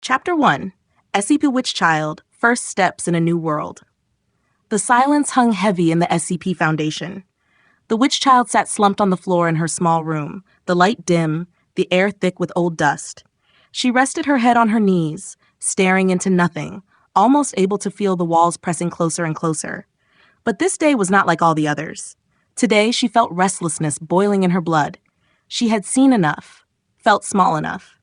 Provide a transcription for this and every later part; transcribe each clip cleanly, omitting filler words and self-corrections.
Chapter 1: SCP Witch Child First Steps in a New World. The silence hung heavy in the SCP Foundation. The witch child sat slumped on the floor in her small room, the light dim, the air thick with old dust. She rested her head on her knees, staring into nothing, almost able to feel the walls pressing closer and closer. But this day was not like all the others. Today she felt restlessness boiling in her blood. She had seen enough, felt small enough.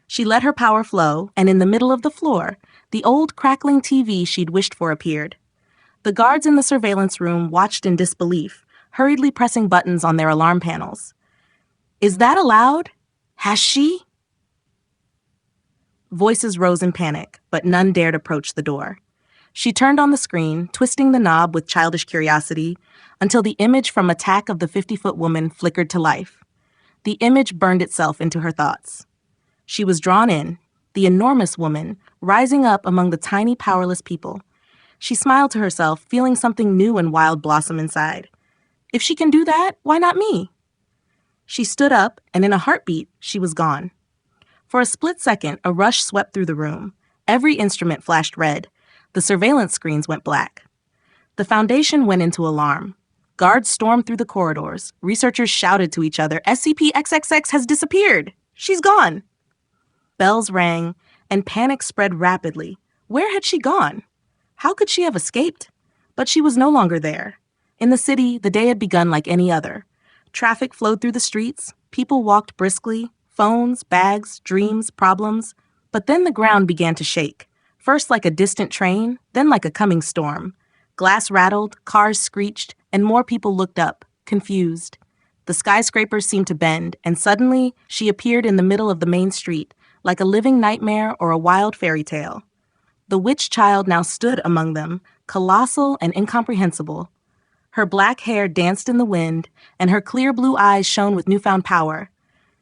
She let her power flow, and in the middle of the floor, the old crackling TV she'd wished for appeared. The guards in the surveillance room watched in disbelief, hurriedly pressing buttons on their alarm panels. Is that allowed? Has she? Voices rose in panic, but none dared approach the door. She turned on the screen, twisting the knob with childish curiosity, until the image from Attack of the 50-Foot Woman flickered to life. The image burned itself into her thoughts. She was drawn in, the enormous woman, rising up among the tiny, powerless people. She smiled to herself, feeling something new and wild blossom inside. If she can do that, why not me? She stood up, and in a heartbeat, she was gone. For a split second, a rush swept through the room. Every instrument flashed red. The surveillance screens went black. The Foundation went into alarm. Guards stormed through the corridors. Researchers shouted to each other, SCP-XXX has disappeared! She's gone! Bells rang, and panic spread rapidly. Where had she gone? How could she have escaped? But she was no longer there. In the city, the day had begun like any other. Traffic flowed through the streets. People walked briskly. Phones, bags, dreams, problems. But then the ground began to shake. First like a distant train, then like a coming storm. Glass rattled, cars screeched, and more people looked up, confused. The skyscrapers seemed to bend, and suddenly she appeared in the middle of the main street, like a living nightmare or a wild fairy tale. The witch child now stood among them, colossal and incomprehensible. Her black hair danced in the wind, and her clear blue eyes shone with newfound power.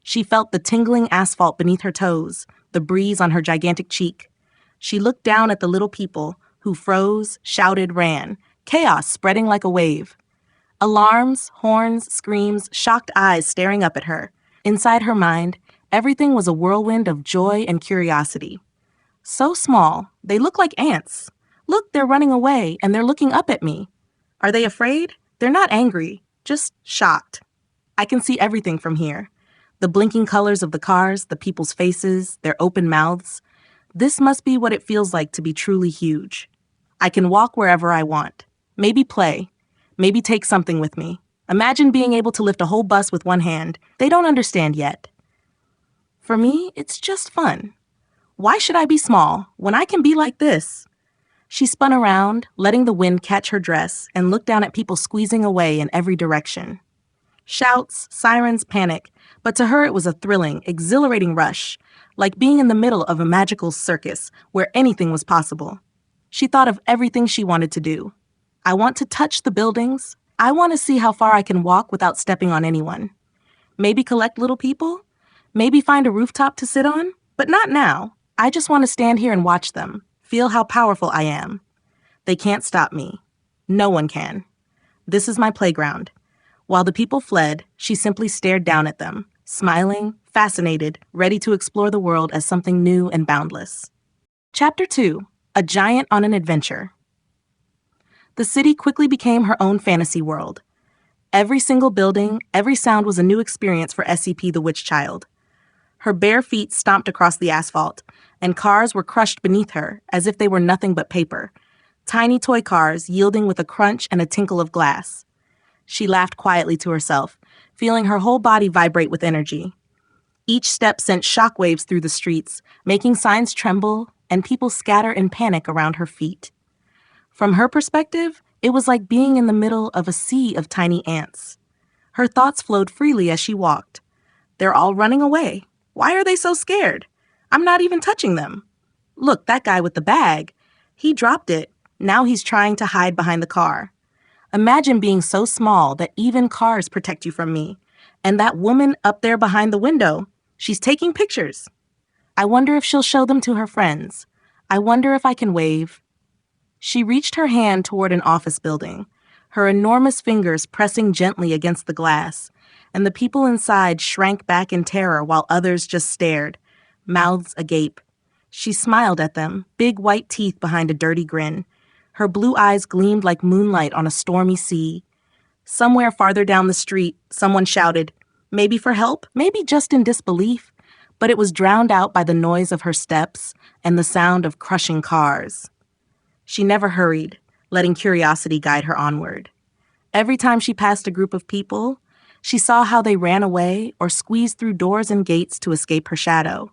She felt the tingling asphalt beneath her toes, the breeze on her gigantic cheek. She looked down at the little people, who froze, shouted, ran, chaos spreading like a wave. Alarms, horns, screams, shocked eyes staring up at her. Inside her mind, everything was a whirlwind of joy and curiosity. So small, they look like ants. Look, they're running away, and they're looking up at me. Are they afraid? They're not angry, just shocked. I can see everything from here. The blinking colors of the cars, the people's faces, their open mouths. This must be what it feels like to be truly huge. I can walk wherever I want. Maybe play. Maybe take something with me. Imagine being able to lift a whole bus with one hand. They don't understand yet. For me, it's just fun. Why should I be small when I can be like this? She spun around, letting the wind catch her dress, and looked down at people squeezing away in every direction. Shouts, sirens, panic, but to her it was a thrilling, exhilarating rush, like being in the middle of a magical circus where anything was possible. She thought of everything she wanted to do. I want to touch the buildings. I want to see how far I can walk without stepping on anyone. Maybe collect little people. Maybe find a rooftop to sit on. But not now. I just want to stand here and watch them, feel how powerful I am. They can't stop me. No one can. This is my playground. While the people fled, she simply stared down at them, smiling, fascinated, ready to explore the world as something new and boundless. Chapter 2: A Giant on an Adventure. The city quickly became her own fantasy world. Every single building, every sound was a new experience for SCP the Witch Child. Her bare feet stomped across the asphalt, and cars were crushed beneath her as if they were nothing but paper, tiny toy cars yielding with a crunch and a tinkle of glass. She laughed quietly to herself, feeling her whole body vibrate with energy. Each step sent shockwaves through the streets, making signs tremble and people scatter in panic around her feet. From her perspective, it was like being in the middle of a sea of tiny ants. Her thoughts flowed freely as she walked. They're all running away. Why are they so scared? I'm not even touching them. Look, that guy with the bag. He dropped it. Now he's trying to hide behind the car. Imagine being so small that even cars protect you from me. And that woman up there behind the window, she's taking pictures. I wonder if she'll show them to her friends. I wonder if I can wave. She reached her hand toward an office building, her enormous fingers pressing gently against the glass, and the people inside shrank back in terror while others just stared, mouths agape. She smiled at them, big white teeth behind a dirty grin. Her blue eyes gleamed like moonlight on a stormy sea. Somewhere farther down the street, someone shouted, maybe for help, maybe just in disbelief, but it was drowned out by the noise of her steps and the sound of crushing cars. She never hurried, letting curiosity guide her onward. Every time she passed a group of people, she saw how they ran away or squeezed through doors and gates to escape her shadow.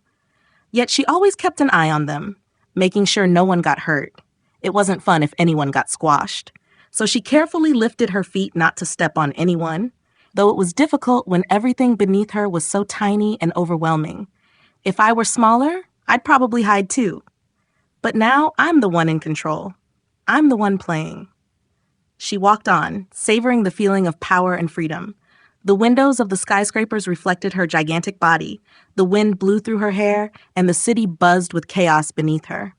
Yet she always kept an eye on them, making sure no one got hurt. It wasn't fun if anyone got squashed. So she carefully lifted her feet not to step on anyone, though it was difficult when everything beneath her was so tiny and overwhelming. If I were smaller, I'd probably hide too. But now I'm the one in control. I'm the one playing. She walked on, savoring the feeling of power and freedom. The windows of the skyscrapers reflected her gigantic body, the wind blew through her hair, and the city buzzed with chaos beneath her.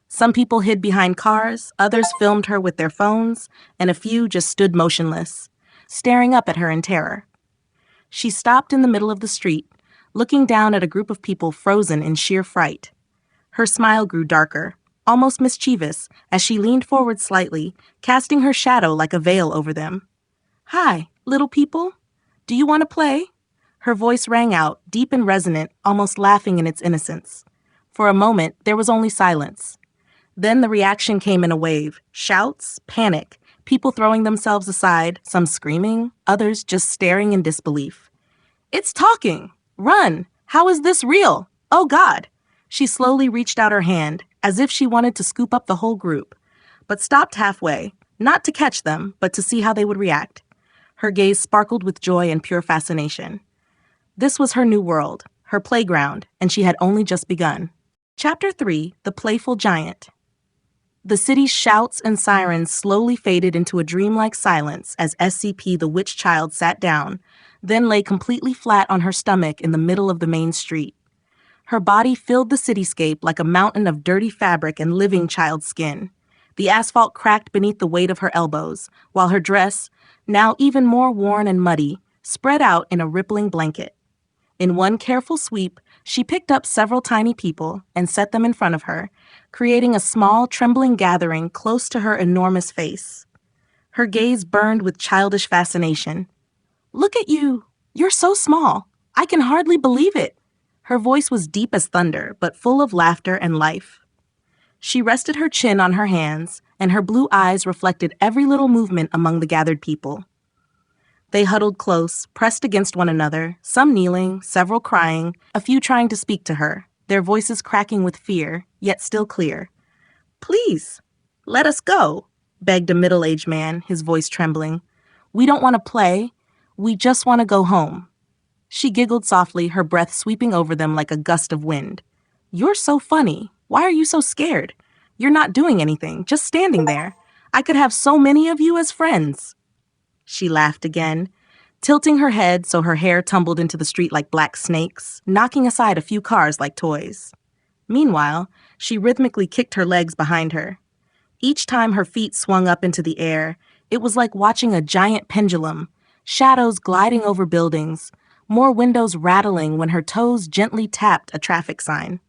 Some people hid behind cars, others filmed her with their phones, and a few just stood motionless, staring up at her in terror. She stopped in the middle of the street, looking down at a group of people frozen in sheer fright. Her smile grew darker, almost mischievous, as she leaned forward slightly, casting her shadow like a veil over them. "Hi, little people. Do you want to play?" Her voice rang out, deep and resonant, almost laughing in its innocence. For a moment, there was only silence. Then the reaction came in a wave. Shouts, panic, people throwing themselves aside, some screaming, others just staring in disbelief. "It's talking! Run! How is this real? Oh God!" She slowly reached out her hand, as if she wanted to scoop up the whole group, but stopped halfway, not to catch them, but to see how they would react. Her gaze sparkled with joy and pure fascination. This was her new world, her playground, and she had only just begun. Chapter 3: The Playful Giant. The city's shouts and sirens slowly faded into a dreamlike silence as SCP The Witch Child sat down, then lay completely flat on her stomach in the middle of the main street. Her body filled the cityscape like a mountain of dirty fabric and living child skin. The asphalt cracked beneath the weight of her elbows, while her dress, now even more worn and muddy, spread out in a rippling blanket. In one careful sweep, she picked up several tiny people and set them in front of her, creating a small, trembling gathering close to her enormous face. Her gaze burned with childish fascination. "Look at you! You're so small! I can hardly believe it!" Her voice was deep as thunder, but full of laughter and life. She rested her chin on her hands, and her blue eyes reflected every little movement among the gathered people. They huddled close, pressed against one another, some kneeling, several crying, a few trying to speak to her, their voices cracking with fear, yet still clear. "Please, let us go," begged a middle-aged man, his voice trembling. "We don't want to play. We just want to go home." She giggled softly, her breath sweeping over them like a gust of wind. "You're so funny. Why are you so scared? You're not doing anything, just standing there. I could have so many of you as friends." She laughed again, tilting her head so her hair tumbled into the street like black snakes, knocking aside a few cars like toys. Meanwhile, she rhythmically kicked her legs behind her. Each time her feet swung up into the air, it was like watching a giant pendulum, shadows gliding over buildings, more windows rattling when her toes gently tapped a traffic sign.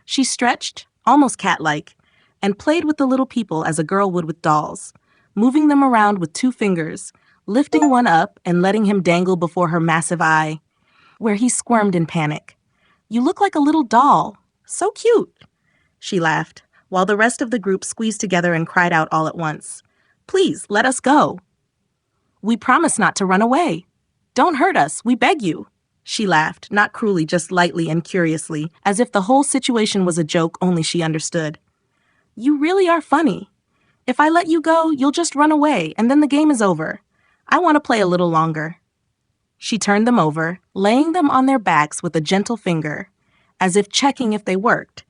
She stretched, almost cat-like, and played with the little people as a girl would with dolls, moving them around with 2 fingers, lifting one up and letting him dangle before her massive eye, where he squirmed in panic. "You look like a little doll. So cute," she laughed, while the rest of the group squeezed together and cried out all at once. "Please, let us go." "We promise not to run away. Don't hurt us, we beg you." She laughed, not cruelly, just lightly and curiously, as if the whole situation was a joke only she understood. "You really are funny. If I let you go, you'll just run away, and then the game is over. I want to play a little longer." She turned them over, laying them on their backs with a gentle finger, as if checking if they worked,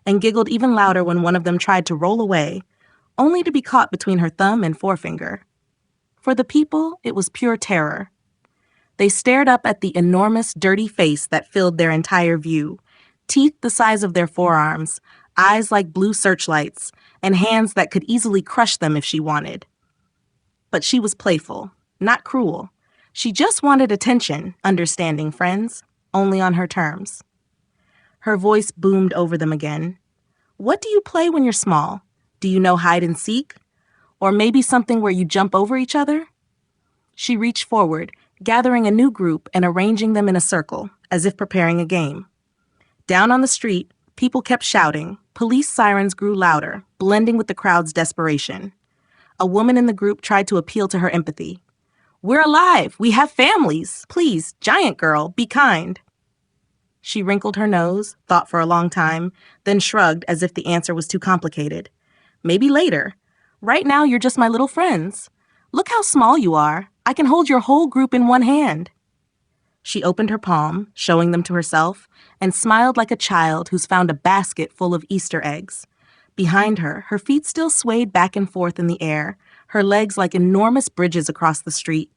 and giggled even louder when one of them tried to roll away, only to be caught between her thumb and forefinger. For the people, it was pure terror. They stared up at the enormous, dirty face that filled their entire view, teeth the size of their forearms, eyes like blue searchlights, and hands that could easily crush them if she wanted. But she was playful, not cruel. She just wanted attention, understanding friends, only on her terms. Her voice boomed over them again. What do you play when you're small? Do you know hide and seek? Or maybe something where you jump over each other? She reached forward, gathering a new group and arranging them in a circle, as if preparing a game. Down on the street, people kept shouting. Police sirens grew louder, blending with the crowd's desperation. A woman in the group tried to appeal to her empathy. We're alive. We have families. Please, giant girl, be kind. She wrinkled her nose, thought for a long time, then shrugged as if the answer was too complicated. Maybe later. Right now, you're just my little friends. Look how small you are. I can hold your whole group in one hand. She opened her palm, showing them to herself, and smiled like a child who's found a basket full of Easter eggs. Behind her, her feet still swayed back and forth in the air, her legs like enormous bridges across the street.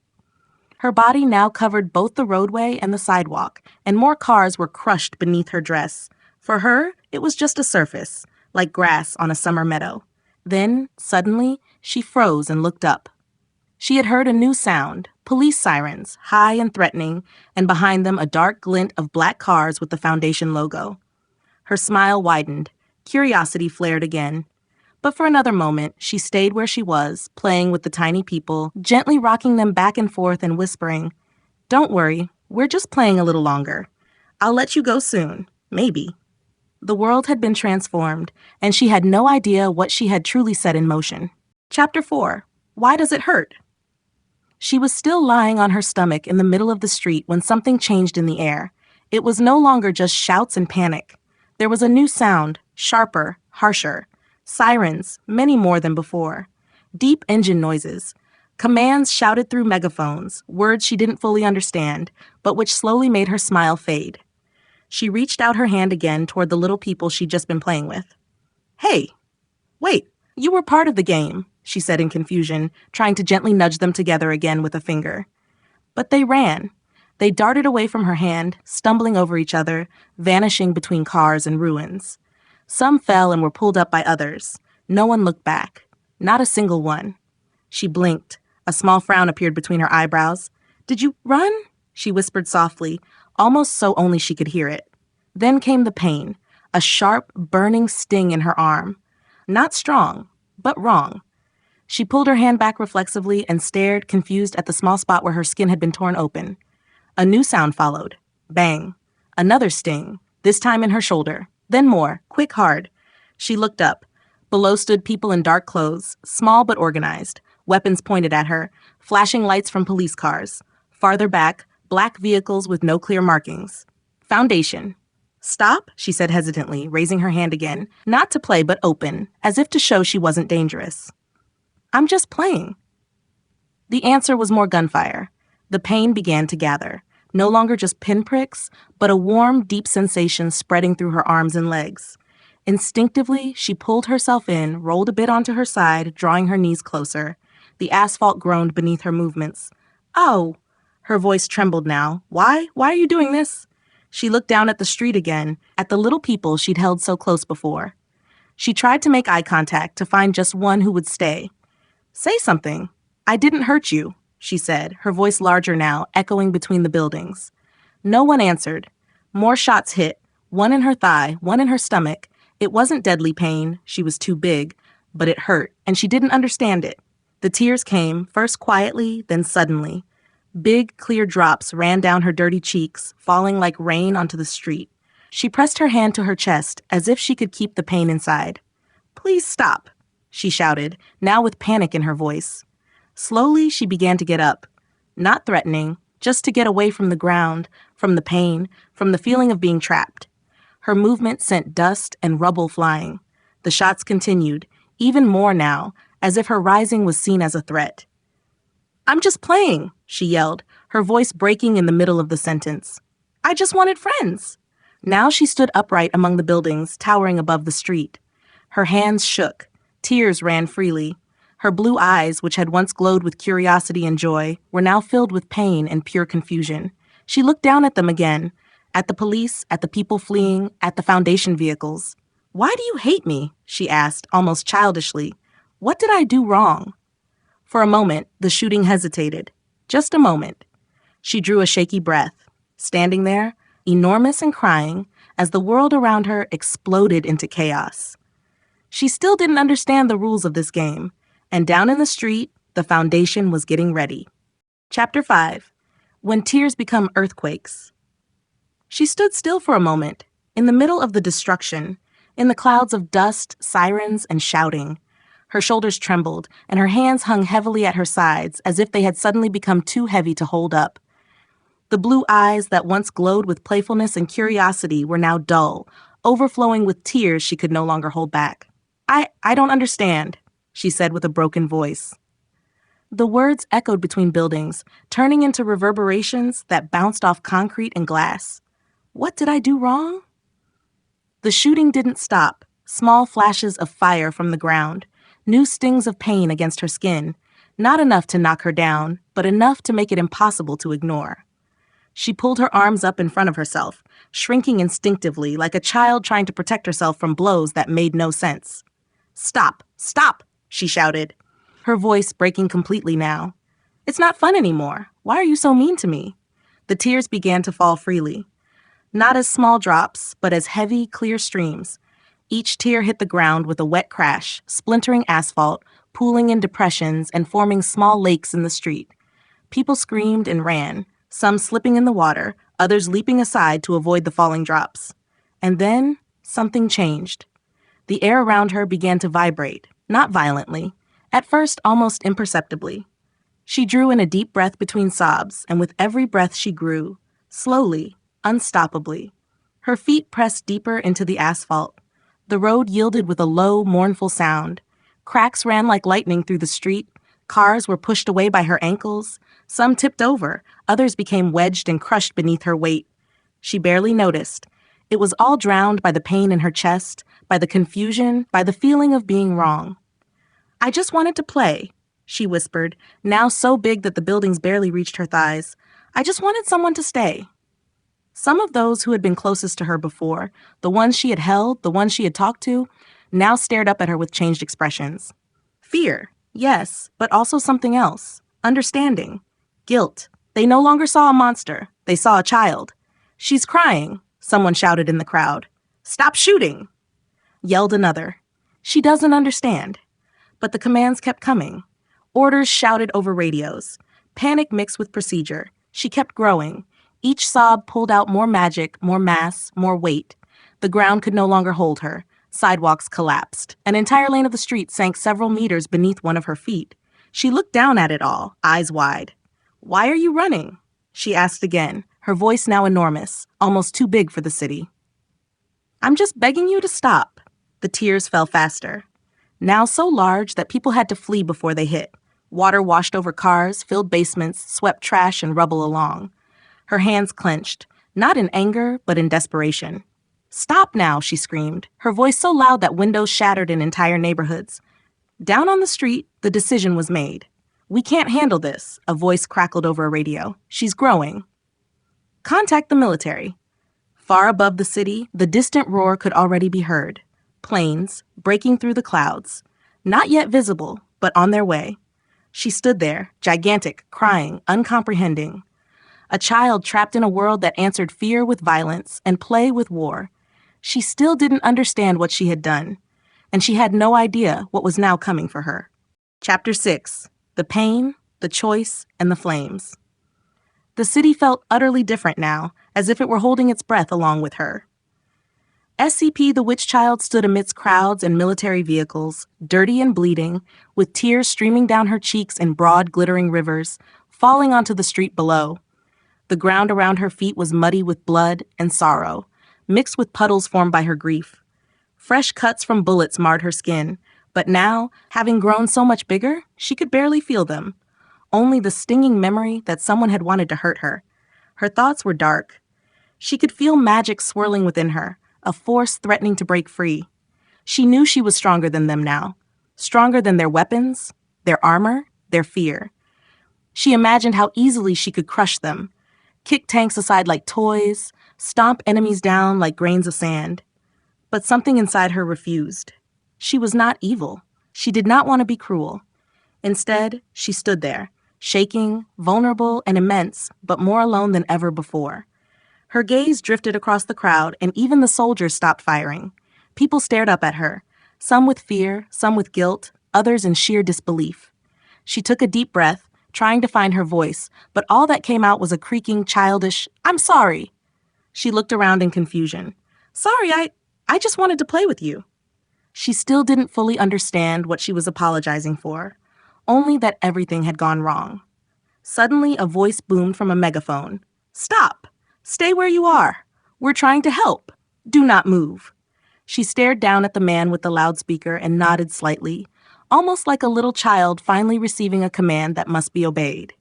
Her body now covered both the roadway and the sidewalk, and more cars were crushed beneath her dress. For her, it was just a surface, like grass on a summer meadow. Then, suddenly, she froze and looked up. She had heard a new sound, police sirens, high and threatening, and behind them a dark glint of black cars with the Foundation logo. Her smile widened. Curiosity flared again. But for another moment, she stayed where she was, playing with the tiny people, gently rocking them back and forth and whispering, "Don't worry, we're just playing a little longer. I'll let you go soon, maybe." The world had been transformed, and she had no idea what she had truly set in motion. Chapter 4. Why Does It Hurt? She was still lying on her stomach in the middle of the street when something changed in the air. It was no longer just shouts and panic. There was a new sound, sharper, harsher. Sirens, many more than before. Deep engine noises. Commands shouted through megaphones, words she didn't fully understand, but which slowly made her smile fade. She reached out her hand again toward the little people she'd just been playing with. "Hey, wait, you were part of the game," she said in confusion, trying to gently nudge them together again with a finger. But they ran. They darted away from her hand, stumbling over each other, vanishing between cars and ruins. Some fell and were pulled up by others. No one looked back. Not a single one. She blinked. A small frown appeared between her eyebrows. "Did you run?" she whispered softly, almost so only she could hear it. Then came the pain, a sharp, burning sting in her arm. Not strong, but wrong. She pulled her hand back reflexively and stared, confused, at the small spot where her skin had been torn open. A new sound followed. Bang. Another sting, this time in her shoulder. Then more, quick, hard. She looked up. Below stood people in dark clothes, small but organized, weapons pointed at her, flashing lights from police cars. Farther back, black vehicles with no clear markings. Foundation. "Stop," she said hesitantly, raising her hand again, not to play but open, as if to show she wasn't dangerous. "I'm just playing." The answer was more gunfire. The pain began to gather. No longer just pinpricks, but a warm, deep sensation spreading through her arms and legs. Instinctively, she pulled herself in, rolled a bit onto her side, drawing her knees closer. The asphalt groaned beneath her movements. "Oh!" Her voice trembled now. Why are you doing this?" She looked down at the street again, at the little people she'd held so close before. She tried to make eye contact to find just one who would stay. "Say something. I didn't hurt you," she said, her voice larger now, echoing between the buildings. No one answered. More shots hit, one in her thigh, one in her stomach. It wasn't deadly pain, she was too big, but it hurt, and she didn't understand it. The tears came, first quietly, then suddenly. Big, clear drops ran down her dirty cheeks, falling like rain onto the street. She pressed her hand to her chest, as if she could keep the pain inside. "Please stop," she shouted, now with panic in her voice. Slowly, she began to get up. Not threatening, just to get away from the ground, from the pain, from the feeling of being trapped. Her movement sent dust and rubble flying. The shots continued, even more now, as if her rising was seen as a threat. "I'm just playing," she yelled, her voice breaking in the middle of the sentence. "I just wanted friends." Now she stood upright among the buildings, towering above the street. Her hands shook. Tears ran freely. Her blue eyes, which had once glowed with curiosity and joy, were now filled with pain and pure confusion. She looked down at them again, at the police, at the people fleeing, at the Foundation vehicles. "Why do you hate me?" she asked, almost childishly. "What did I do wrong?" For a moment, the shooting hesitated. Just a moment. She drew a shaky breath. Standing there, enormous and crying, as the world around her exploded into chaos. She still didn't understand the rules of this game, and down in the street, the Foundation was getting ready. Chapter 5. When Tears Become Earthquakes. She stood still for a moment, in the middle of the destruction, in the clouds of dust, sirens, and shouting. Her shoulders trembled, and her hands hung heavily at her sides as if they had suddenly become too heavy to hold up. The blue eyes that once glowed with playfulness and curiosity were now dull, overflowing with tears she could no longer hold back. I don't understand, she said with a broken voice. The words echoed between buildings, turning into reverberations that bounced off concrete and glass. What did I do wrong? The shooting didn't stop. Small flashes of fire from the ground, new stings of pain against her skin, not enough to knock her down, but enough to make it impossible to ignore. She pulled her arms up in front of herself, shrinking instinctively like a child trying to protect herself from blows that made no sense. Stop! Stop! She shouted, her voice breaking completely now. It's not fun anymore. Why are you so mean to me? The tears began to fall freely. Not as small drops, but as heavy, clear streams. Each tear hit the ground with a wet crash, splintering asphalt, pooling in depressions, and forming small lakes in the street. People screamed and ran, some slipping in the water, others leaping aside to avoid the falling drops. And then, something changed. The air around her began to vibrate, not violently, at first almost imperceptibly. She drew in a deep breath between sobs, and with every breath she grew, slowly, unstoppably. Her feet pressed deeper into the asphalt. The road yielded with a low, mournful sound. Cracks ran like lightning through the street. Cars were pushed away by her ankles. Some tipped over. Others became wedged and crushed beneath her weight. She barely noticed. It was all drowned by the pain in her chest, by the confusion, by the feeling of being wrong. I just wanted to play, she whispered, now so big that the buildings barely reached her thighs. I just wanted someone to stay. Some of those who had been closest to her before, the ones she had held, the ones she had talked to, now stared up at her with changed expressions. Fear, yes, but also something else. Understanding. Guilt. They no longer saw a monster. They saw a child. She's crying, someone shouted in the crowd. Stop shooting, yelled another. She doesn't understand. But the commands kept coming. Orders shouted over radios. Panic mixed with procedure. She kept growing. Each sob pulled out more magic, more mass, more weight. The ground could no longer hold her. Sidewalks collapsed. An entire lane of the street sank several meters beneath one of her feet. She looked down at it all, eyes wide. Why are you running? She asked again, her voice now enormous, almost too big for the city. I'm just begging you to stop. The tears fell faster. Now so large that people had to flee before they hit. Water washed over cars, filled basements, swept trash and rubble along. Her hands clenched, not in anger, but in desperation. Stop now, she screamed, her voice so loud that windows shattered in entire neighborhoods. Down on the street, the decision was made. We can't handle this, a voice crackled over a radio. She's growing. Contact the military. Far above the city, the distant roar could already be heard. Planes, breaking through the clouds. Not yet visible, but on their way. She stood there, gigantic, crying, uncomprehending. A child trapped in a world that answered fear with violence and play with war. She still didn't understand what she had done, and she had no idea what was now coming for her. Chapter 6. The Pain, the Choice, and the Flames. The city felt utterly different now, as if it were holding its breath along with her. SCP The Witch Child stood amidst crowds and military vehicles, dirty and bleeding, with tears streaming down her cheeks in broad, glittering rivers, falling onto the street below. The ground around her feet was muddy with blood and sorrow, mixed with puddles formed by her grief. Fresh cuts from bullets marred her skin, but now, having grown so much bigger, she could barely feel them. Only the stinging memory that someone had wanted to hurt her. Her thoughts were dark. She could feel magic swirling within her, a force threatening to break free. She knew she was stronger than them now, stronger than their weapons, their armor, their fear. She imagined how easily she could crush them, kick tanks aside like toys, stomp enemies down like grains of sand. But something inside her refused. She was not evil. She did not want to be cruel. Instead, she stood there, shaking, vulnerable and immense, but more alone than ever before. Her gaze drifted across the crowd, and even the soldiers stopped firing. People stared up at her, some with fear, some with guilt, others in sheer disbelief. She took a deep breath, trying to find her voice, but all that came out was a creaking, childish, "I'm sorry." She looked around in confusion. "Sorry, I just wanted to play with you." She still didn't fully understand what she was apologizing for, only that everything had gone wrong. Suddenly, a voice boomed from a megaphone. "Stop! Stay where you are. We're trying to help. Do not move." She stared down at the man with the loudspeaker and nodded slightly, almost like a little child finally receiving a command that must be obeyed.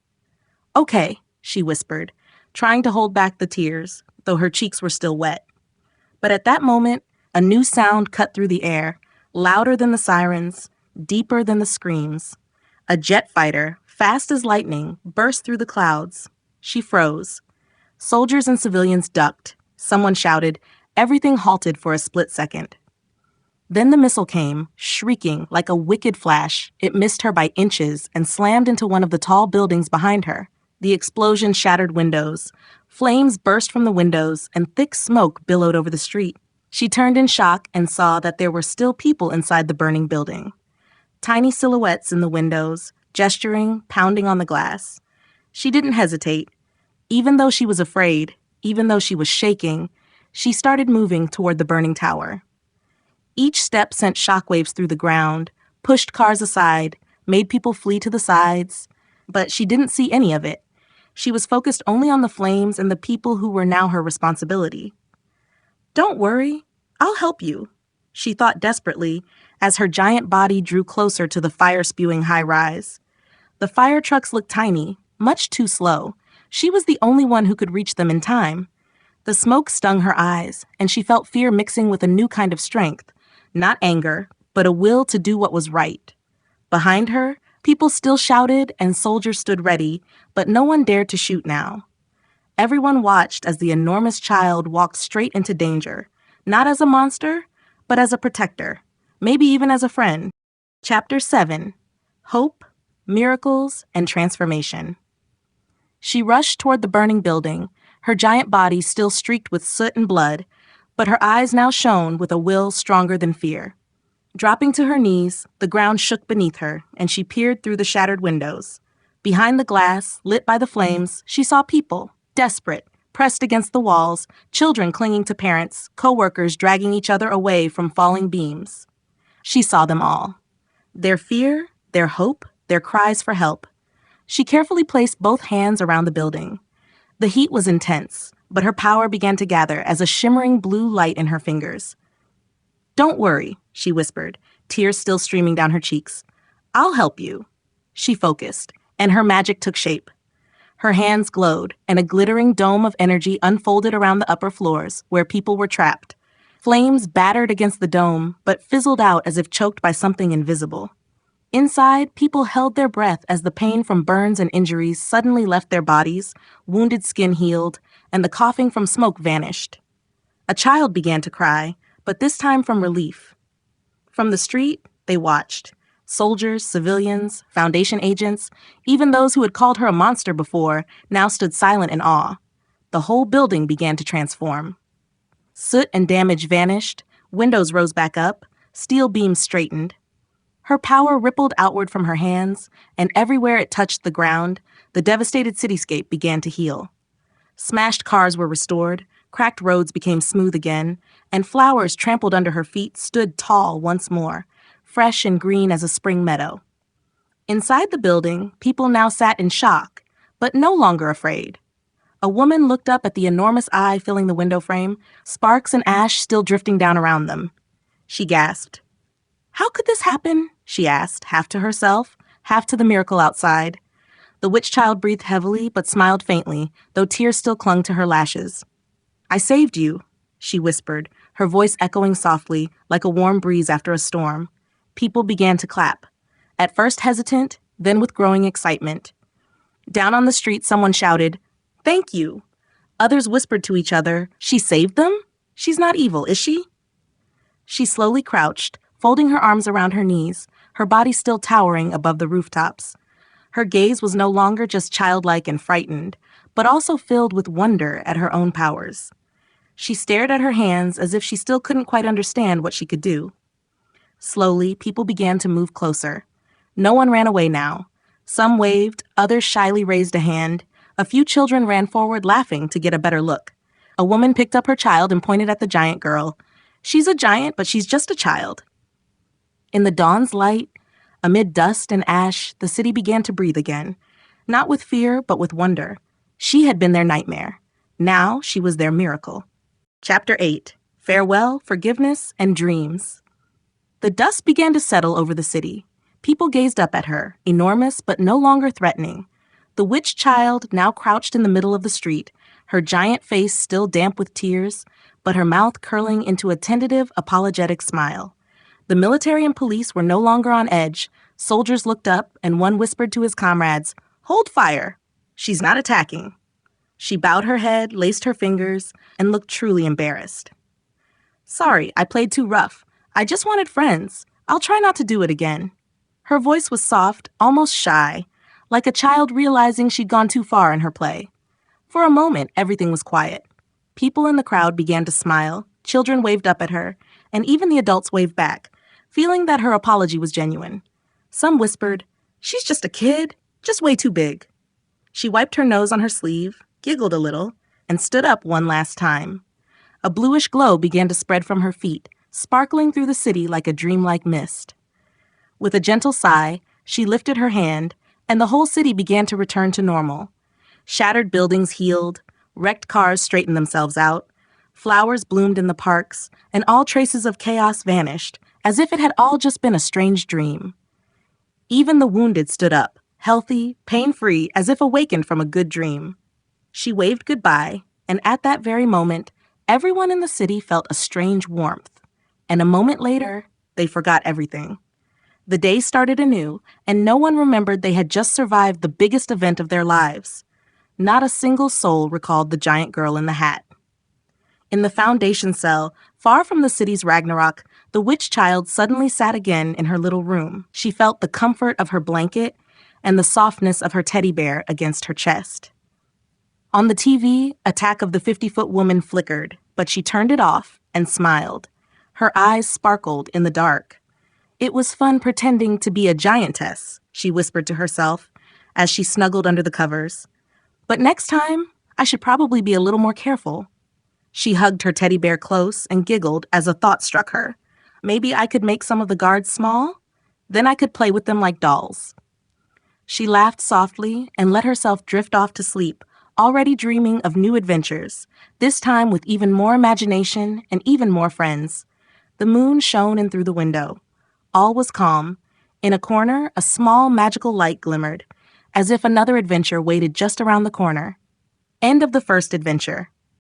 "Okay," she whispered, trying to hold back the tears, though her cheeks were still wet. But at that moment, a new sound cut through the air, louder than the sirens, deeper than the screams. A jet fighter, fast as lightning, burst through the clouds. She froze. Soldiers and civilians ducked. Someone shouted. Everything halted for a split second. Then the missile came, shrieking like a wicked flash. It missed her by inches and slammed into one of the tall buildings behind her. The explosion shattered windows. Flames burst from the windows, and thick smoke billowed over the street. She turned in shock and saw that there were still people inside the burning building. Tiny silhouettes in the windows, gesturing, pounding on the glass. She didn't hesitate. Even though she was afraid, even though she was shaking, she started moving toward the burning tower. Each step sent shockwaves through the ground, pushed cars aside, made people flee to the sides, but she didn't see any of it. She was focused only on the flames and the people who were now her responsibility. "Don't worry, I'll help you," she thought desperately as her giant body drew closer to the fire-spewing high-rise. The fire trucks looked tiny, much too slow. She was the only one who could reach them in time. The smoke stung her eyes, and she felt fear mixing with a new kind of strength. Not anger, but a will to do what was right. Behind her, people still shouted and soldiers stood ready, but no one dared to shoot now. Everyone watched as the enormous child walked straight into danger, not as a monster, but as a protector, maybe even as a friend. Chapter 7: Hope, Miracles, and Transformation. She rushed toward the burning building, her giant body still streaked with soot and blood, but her eyes now shone with a will stronger than fear. Dropping to her knees, the ground shook beneath her, and she peered through the shattered windows. Behind the glass, lit by the flames, she saw people, desperate, pressed against the walls, children clinging to parents, co-workers dragging each other away from falling beams. She saw them all. Their fear, their hope, their cries for help. She carefully placed both hands around the building. The heat was intense, but her power began to gather as a shimmering blue light in her fingers. "Don't worry," she whispered, tears still streaming down her cheeks. "I'll help you." She focused, and her magic took shape. Her hands glowed, and a glittering dome of energy unfolded around the upper floors, where people were trapped. Flames battered against the dome, but fizzled out as if choked by something invisible. Inside, people held their breath as the pain from burns and injuries suddenly left their bodies, wounded skin healed, and the coughing from smoke vanished. A child began to cry, but this time from relief. From the street, they watched. Soldiers, civilians, Foundation agents, even those who had called her a monster before, now stood silent in awe. The whole building began to transform. Soot and damage vanished, windows rose back up, steel beams straightened. Her power rippled outward from her hands, and everywhere it touched the ground, the devastated cityscape began to heal. Smashed cars were restored, cracked roads became smooth again, and flowers trampled under her feet stood tall once more, fresh and green as a spring meadow. Inside the building, people now sat in shock, but no longer afraid. A woman looked up at the enormous eye filling the window frame, sparks and ash still drifting down around them. She gasped. "How could this happen?" she asked, half to herself, half to the miracle outside. The witch child breathed heavily but smiled faintly, though tears still clung to her lashes. "I saved you," she whispered, her voice echoing softly, like a warm breeze after a storm. People began to clap. At first hesitant, then with growing excitement. Down on the street, someone shouted, "Thank you." Others whispered to each other, "She saved them? She's not evil, is she?" She slowly crouched, folding her arms around her knees, her body still towering above the rooftops. Her gaze was no longer just childlike and frightened, but also filled with wonder at her own powers. She stared at her hands as if she still couldn't quite understand what she could do. Slowly, people began to move closer. No one ran away now. Some waved, others shyly raised a hand. A few children ran forward laughing to get a better look. A woman picked up her child and pointed at the giant girl. "She's a giant, but she's just a child." In the dawn's light, amid dust and ash, the city began to breathe again. Not with fear, but with wonder. She had been their nightmare. Now she was their miracle. Chapter 8. Farewell, Forgiveness, and Dreams. The dust began to settle over the city. People gazed up at her, enormous but no longer threatening. The witch child now crouched in the middle of the street, her giant face still damp with tears, but her mouth curling into a tentative, apologetic smile. The military and police were no longer on edge. Soldiers looked up, and one whispered to his comrades, "Hold fire! She's not attacking." She bowed her head, laced her fingers, and looked truly embarrassed. "Sorry, I played too rough. I just wanted friends. I'll try not to do it again." Her voice was soft, almost shy, like a child realizing she'd gone too far in her play. For a moment, everything was quiet. People in the crowd began to smile, children waved up at her, and even the adults waved back, feeling that her apology was genuine. Some whispered, "She's just a kid, just way too big." She wiped her nose on her sleeve, giggled a little, and stood up one last time. A bluish glow began to spread from her feet, sparkling through the city like a dreamlike mist. With a gentle sigh, she lifted her hand, and the whole city began to return to normal. Shattered buildings healed, wrecked cars straightened themselves out, flowers bloomed in the parks, and all traces of chaos vanished, as if it had all just been a strange dream. Even the wounded stood up, healthy, pain-free, as if awakened from a good dream. She waved goodbye, and at that very moment, everyone in the city felt a strange warmth. And a moment later, they forgot everything. The day started anew, and no one remembered they had just survived the biggest event of their lives. Not a single soul recalled the giant girl in the hat. In the foundation cell, far from the city's Ragnarok, the witch child suddenly sat again in her little room. She felt the comfort of her blanket and the softness of her teddy bear against her chest. On the TV, Attack of the 50-Foot Woman flickered, but she turned it off and smiled. Her eyes sparkled in the dark. "It was fun pretending to be a giantess," she whispered to herself as she snuggled under the covers. "But next time, I should probably be a little more careful." She hugged her teddy bear close and giggled as a thought struck her. Maybe I could make some of the guards small? Then I could play with them like dolls. She laughed softly and let herself drift off to sleep, already dreaming of new adventures, this time with even more imagination and even more friends. The moon shone in through the window. All was calm. In a corner, a small magical light glimmered, as if another adventure waited just around the corner. End of the first adventure.